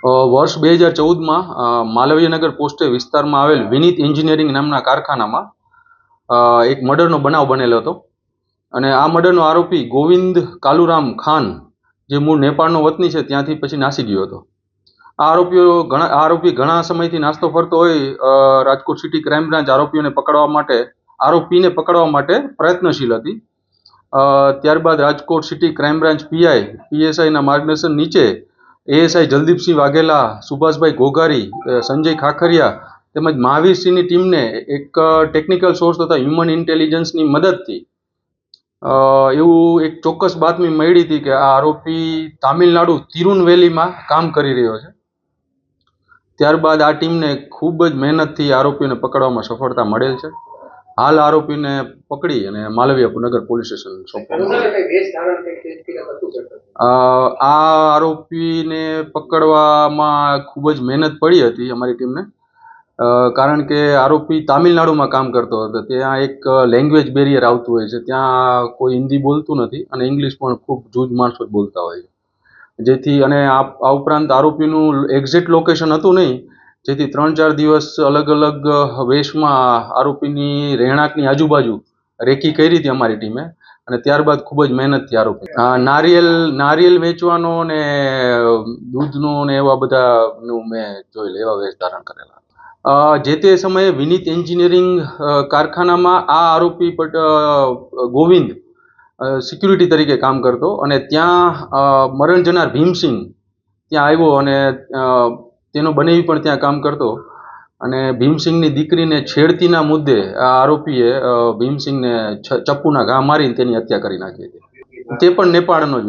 વર્ષ 2014માં માલવીયનગર પોસ્ટે વિસ્તારમાં આવેલ વિનીત એન્જિનિયરિંગ નામના કારખાનામાં એક મર્ડરનો બનાવ બનેલો હતો અને આ મર્ડરનો આરોપી ગોવિંદ કાલુરામ ખાન, જે મૂળ નેપાળનો વતની છે, ત્યાંથી પછી નાસી ગયો હતો. આ આરોપી ઘણા સમયથી નાસ્તો ફરતો હોય. રાજકોટ સિટી ક્રાઇમ બ્રાન્ચ આરોપીને પકડવા માટે પ્રયત્નશીલ હતી. ત્યારબાદ રાજકોટ સિટી ક્રાઇમ બ્રાન્ચ પીએસઆઈના માર્ગદર્શન નીચે એએસઆઈ જલદીપસિંહ વાઘેલા, સુભાષભાઈ ઘોઘારી, સંજય ખાખરિયા તેમજ મહાવીરસિંહની ટીમને એક ટેકનિકલ સોર્સ તથા હ્યુમન ઇન્ટેલિજન્સની મદદથી એવું એક ચોક્કસ બાતમી મળી હતી કે આ આરોપી તામિલનાડુ તિરુનવેલીમાં કામ કરી રહ્યો છે. ત્યારબાદ આ ટીમને ખૂબ જ મહેનતથી આરોપીને પકડવામાં સફળતા મળેલ છે. હાલ આરોપીને પકડી અને માલવીયનગર પોલીસ સ્ટેશન સોંપવામાં. આ આરોપીને પકડવામાં ખૂબ જ મહેનત પડી હતી અમારી ટીમને, કારણ કે આરોપી તામિલનાડુમાં કામ કરતો હતો. ત્યાં એક લેંગ્વેજ બેરિયર આવતું હોય છે, ત્યાં કોઈ હિન્દી બોલતું નથી અને ઇંગ્લિશ પણ ખૂબ જૂજ માણસો જ બોલતા હોય છે. જેથી અને આ ઉપરાંત આરોપીનું એક્ઝેક્ટ લોકેશન હતું નહીં, જેથી 3-4 દિવસ અલગ અલગ વેશમાં આરોપીની રહેણાંકની આજુબાજુ રેકી કરી હતી અમારી ટીમે અને ત્યારબાદ ખૂબ જ મહેનતથી આરોપી નારિયેલ વેચવાનો ને દૂધનો ને એવા બધાનું મેં જોયેલ, એવા વેશ ધારણ કરેલા. જે તે સમયે વિનીત એન્જિનિયરિંગ કારખાનામાં આ આરોપી ગોવિંદ સિક્યુરિટી તરીકે કામ કરતો અને ત્યાં મરણ જનાર ભીમસિંહ ત્યાં આવ્યો અને તેનો બનેવી પણ ત્યાં કામ કરતો અને ભીમસિંહની દીકરીને છેડતીના મુદ્દે આ આરોપીએ ભીમસિંહને ચપ્પુના ઘા મારીને તેની હત્યા કરી નાખી હતી. તે પણ નેપાળનો જ